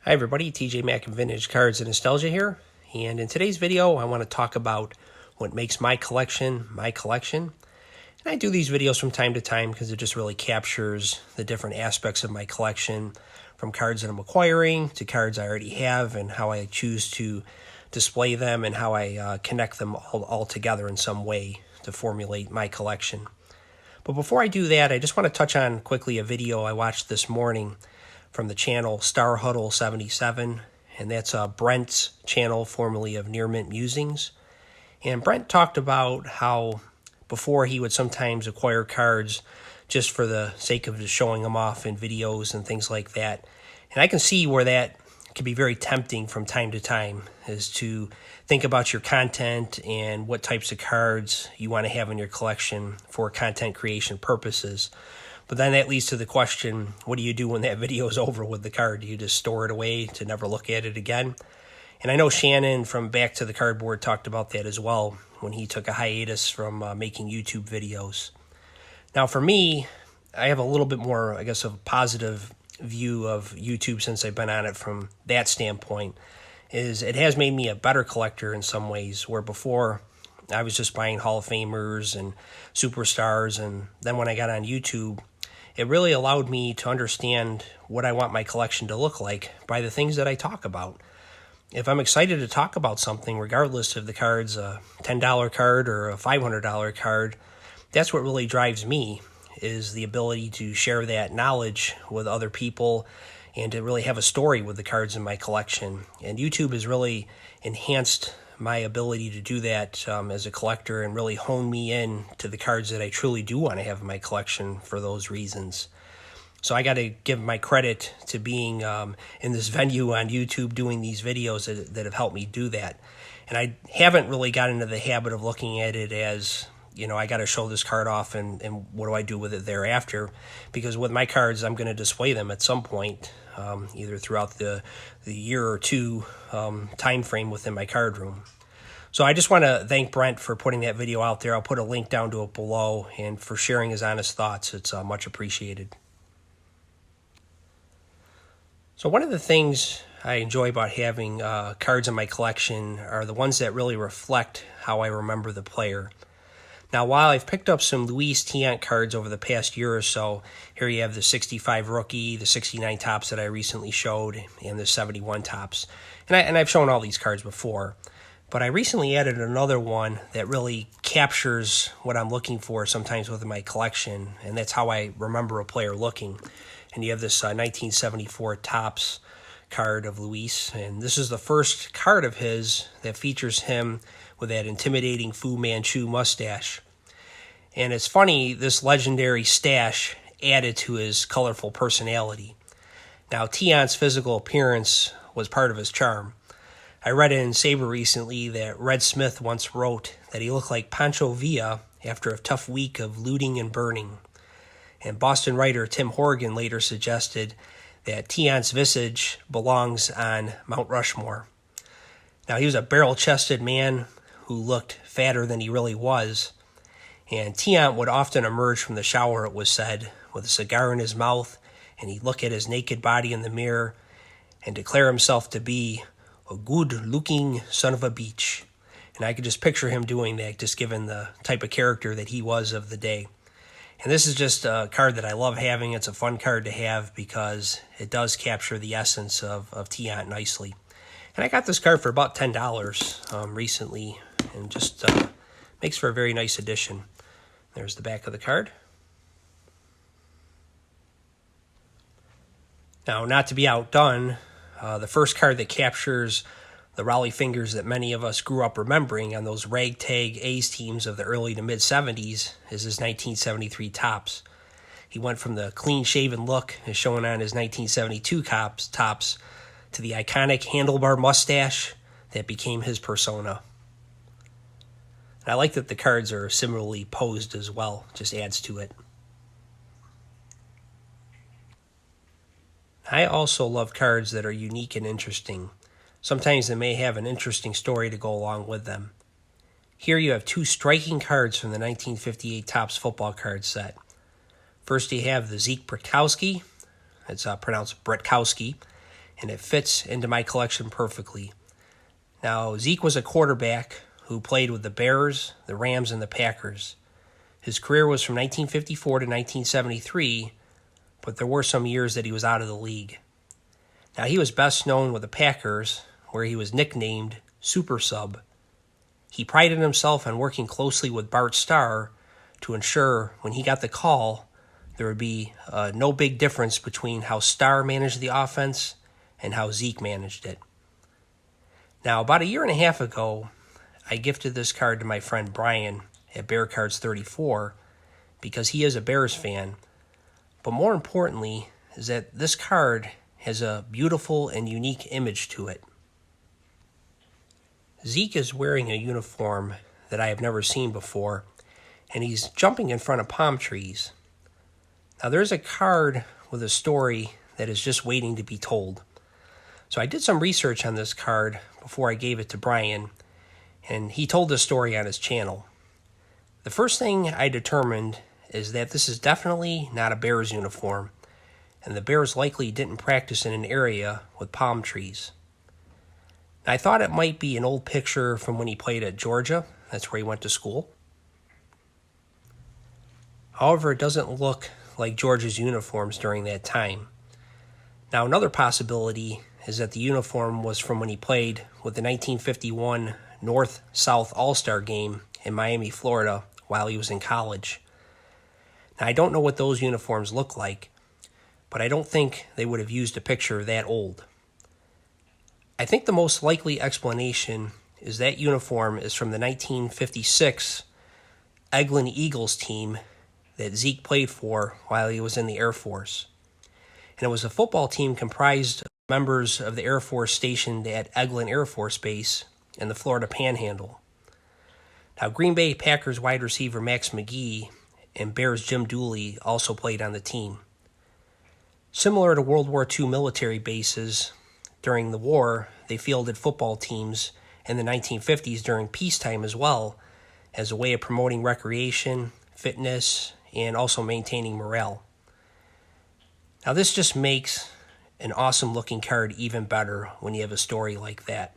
Hi everybody, TJ Mack and Vintage Cards and Nostalgia here, and in today's video I want to talk about what makes my collection. And I do these videos from time to time because it just really captures the different aspects of my collection, from cards that I'm acquiring to cards I already have and how I choose to display them and how I connect them all together in some way to formulate my collection. But before I do that, I just want to touch on quickly a video I watched this morning from the channel Star Huddle 77, and that's Brent's channel, formerly of Near Mint Musings. And Brent talked about how before he would sometimes acquire cards just for the sake of just showing them off in videos and things like that. And I can see where that can be very tempting from time to time, is to think about your content and what types of cards you want to have in your collection for content creation purposes. But then that leads to the question, what do you do when that video is over with the card? Do you just store it away to never look at it again? And I know Shannon from Back to the Cardboard talked about that as well when he took a hiatus from making YouTube videos. Now for me, I have a little bit more, I guess, of a positive view of YouTube since I've been on it from that standpoint, is it has made me a better collector in some ways, where before I was just buying Hall of Famers and superstars, and then when I got on YouTube, it really allowed me to understand what I want my collection to look like by the things that I talk about. If I'm excited to talk about something, regardless if the card's a $10 card or a $500 card, that's what really drives me, is the ability to share that knowledge with other people and to really have a story with the cards in my collection. And YouTube has really enhanced my ability to do that as a collector, and really hone me in to the cards that I truly do want to have in my collection for those reasons. So I got to give my credit to being in this venue on YouTube doing these videos that have helped me do that. And I haven't really got into the habit of looking at it as, you know, I got to show this card off and what do I do with it thereafter? Because with my cards, I'm going to display them at some point, either throughout the year or two time frame within my card room. So I just want to thank Brent for putting that video out there. I'll put a link down to it below, and for sharing his honest thoughts. It's much appreciated. So one of the things I enjoy about having cards in my collection are the ones that really reflect how I remember the player. Now, while I've picked up some Luis Tiant cards over the past year or so, here you have the 65 rookie, the 69 tops that I recently showed, and the 71 tops. And I've shown all these cards before, but I recently added another one that really captures what I'm looking for sometimes within my collection, and that's how I remember a player looking. And you have this 1974 tops card of Luis, and this is the first card of his that features him with that intimidating Fu Manchu mustache. And it's funny, this legendary stash added to his colorful personality. Now, Tiant's physical appearance was part of his charm. I read in Saber recently that Red Smith once wrote that he looked like Pancho Villa after a tough week of looting and burning. And Boston writer Tim Horgan later suggested that Tiant's visage belongs on Mount Rushmore. Now, he was a barrel-chested man who looked fatter than he really was, and Tiant would often emerge from the shower, it was said, with a cigar in his mouth, and he'd look at his naked body in the mirror and declare himself to be a good-looking son of a beach. And I could just picture him doing that, just given the type of character that he was of the day. And this is just a card that I love having. It's a fun card to have because it does capture the essence of Tiant nicely. And I got this card for about $10 recently, and just makes for a very nice addition. There's the back of the card. Now, not to be outdone, the first card that captures the Raleigh fingers that many of us grew up remembering on those ragtag A's teams of the early to mid-'70s is his 1973 tops. He went from the clean-shaven look as shown on his 1972 tops to the iconic handlebar mustache that became his persona. And I like that the cards are similarly posed as well, just adds to it. I also love cards that are unique and interesting. Sometimes they may have an interesting story to go along with them. Here you have two striking cards from the 1958 Topps football card set. First you have the Zeke Bretkowski, it's pronounced Bretkowski, and it fits into my collection perfectly. Now, Zeke was a quarterback who played with the Bears, the Rams, and the Packers. His career was from 1954 to 1973, but there were some years that he was out of the league. Now, he was best known with the Packers, where he was nicknamed Super Sub. He prided himself on working closely with Bart Starr to ensure when he got the call, there would be no big difference between how Starr managed the offense and how Zeke managed it. Now, about a year and a half ago, I gifted this card to my friend Brian at Bear Cards 34 because he is a Bears fan. But more importantly is that this card has a beautiful and unique image to it. Zeke is wearing a uniform that I have never seen before, and he's jumping in front of palm trees. Now, there's a card with a story that is just waiting to be told. So I did some research on this card before I gave it to Brian, and he told the story on his channel. The first thing I determined is that this is definitely not a Bears uniform, and the Bears likely didn't practice in an area with palm trees. I thought it might be an old picture from when he played at Georgia. That's where he went to school. However, it doesn't look like Georgia's uniforms during that time. Now, another possibility is that the uniform was from when he played with the 1951 North-South All-Star game in Miami, Florida, while he was in college. Now, I don't know what those uniforms look like, but I don't think they would have used a picture that old. I think the most likely explanation is that uniform is from the 1956 Eglin Eagles team that Zeke played for while he was in the Air Force. And it was a football team comprised of members of the Air Force stationed at Eglin Air Force Base in the Florida Panhandle. Now, Green Bay Packers wide receiver Max McGee and Bears Jim Dooley also played on the team. Similar to World War II military bases, during the war, they fielded football teams in the 1950s during peacetime as well, as a way of promoting recreation, fitness, and also maintaining morale. Now, this just makes an awesome looking card even better when you have a story like that.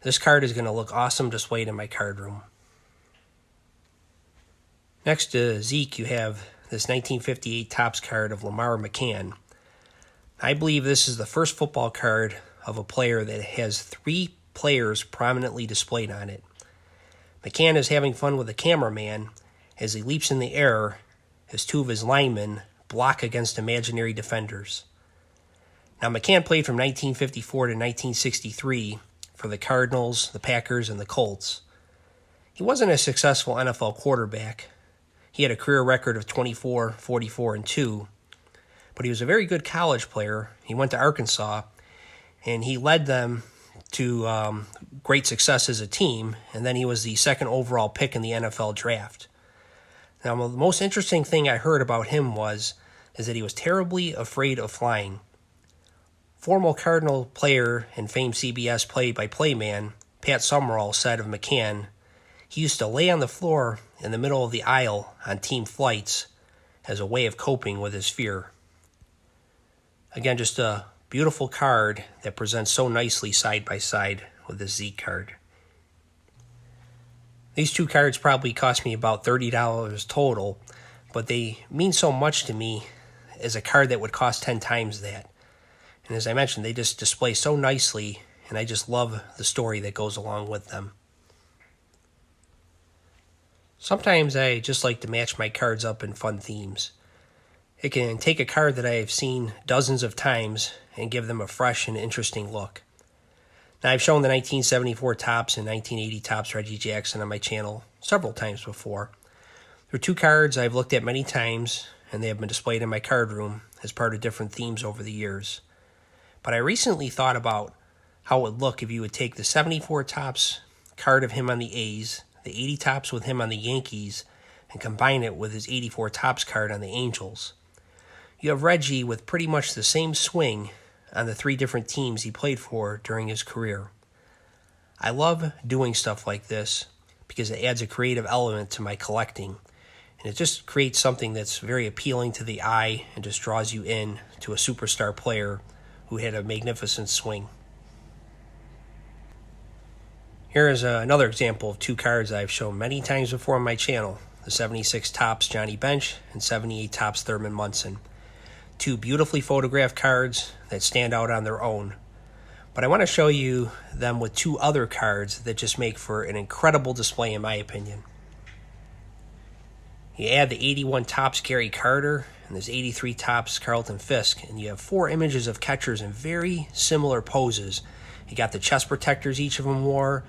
This card is going to look awesome displayed in my card room. Next to Zeke, you have this 1958 Topps card of Lamar McCann. I believe this is the first football card of a player that has 3 players prominently displayed on it. McCann is having fun with the cameraman as he leaps in the air as 2 of his linemen block against imaginary defenders. Now, McCann played from 1954 to 1963 for the Cardinals, the Packers, and the Colts. He wasn't a successful NFL quarterback. He had a career record of 24, 44, and 2, but he was a very good college player. He went to Arkansas, and he led them to great success as a team, and then he was the 2nd overall pick in the NFL draft. Now, the most interesting thing I heard about him is that he was terribly afraid of flying. Former Cardinal player and famed CBS play-by-play man Pat Summerall said of McCann, he used to lay on the floor in the middle of the aisle on team flights as a way of coping with his fear. Again, just a beautiful card that presents so nicely side by side with the Zeke card. These 2 cards probably cost me about $30 total, but they mean so much to me as a card that would cost 10 times that. And as I mentioned, they just display so nicely, and I just love the story that goes along with them. Sometimes I just like to match my cards up in fun themes. It can take a card that I have seen dozens of times and give them a fresh and interesting look. Now, I've shown the 1974 Topps and 1980 Topps Reggie Jackson on my channel several times before. There are 2 cards I've looked at many times, and they have been displayed in my card room as part of different themes over the years. But I recently thought about how it would look if you would take the 74 Topps card of him on the A's, the 80 Topps with him on the Yankees, and combine it with his 84 Topps card on the Angels. You have Reggie with pretty much the same swing on the 3 different teams he played for during his career. I love doing stuff like this because it adds a creative element to my collecting, and it just creates something that's very appealing to the eye and just draws you in to a superstar player who had a magnificent swing. Here is another example of two cards I've shown many times before on my channel, the 76 Topps Johnny Bench and 78 Topps Thurman Munson. Two beautifully photographed cards that stand out on their own. But I want to show you them with two other cards that just make for an incredible display in my opinion. You add the 81 Topps Gary Carter and there's 83 Topps Carlton Fisk, and you have four images of catchers in very similar poses. You got the chest protectors each of them wore.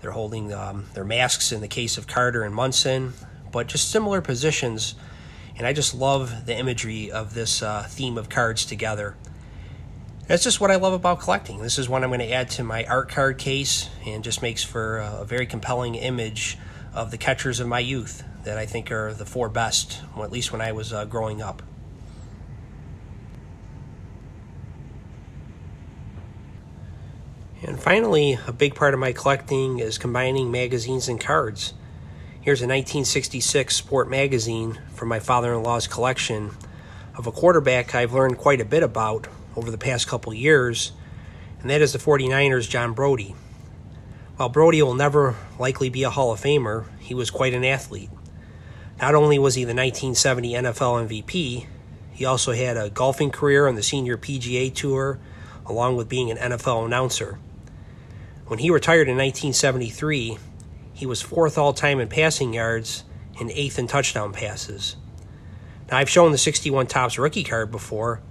They're holding their masks in the case of Carter and Munson, but just similar positions. And I just love the imagery of this theme of cards together. That's just what I love about collecting. This is one I'm going to add to my art card case, and just makes for a very compelling image of the catchers of my youth that I think are the four best, or at least when I was growing up. And finally, a big part of my collecting is combining magazines and cards. Here's a 1966 Sport magazine from my father-in-law's collection of a quarterback I've learned quite a bit about over the past couple years, and that is the 49ers' John Brodie. While Brodie will never likely be a Hall of Famer, he was quite an athlete. Not only was he the 1970 NFL MVP, he also had a golfing career on the senior PGA Tour, along with being an NFL announcer. When he retired in 1973, he was fourth all-time in passing yards and eighth in touchdown passes. Now, I've shown the 61 Topps rookie card before,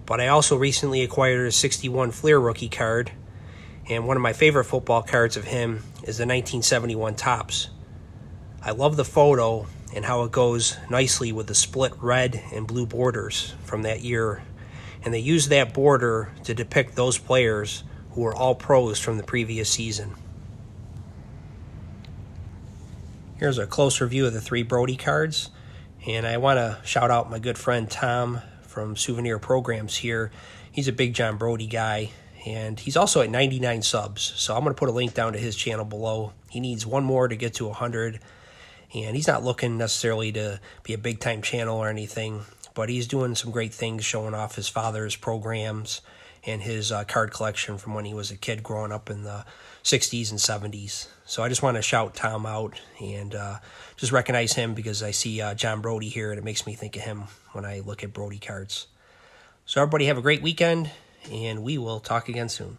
but I also recently acquired a 61 Fleer rookie card, and one of my favorite football cards of him is the 1971 Topps. I love the photo and how it goes nicely with the split red and blue borders from that year, and they use that border to depict those players who were all pros from the previous season. Here's a closer view of the three Brodie cards, and I want to shout out my good friend Tom from Souvenir Programs here. He's a big John Brodie guy, and he's also at 99 subs, so I'm going to put a link down to his channel below. He needs one more to get to 100, and he's not looking necessarily to be a big-time channel or anything, but he's doing some great things, showing off his father's programs and his card collection from when he was a kid growing up in the 60s and 70s. So I just want to shout Tom out and just recognize him because I see John Brodie here, and it makes me think of him when I look at Brodie cards. So everybody have a great weekend, and we will talk again soon.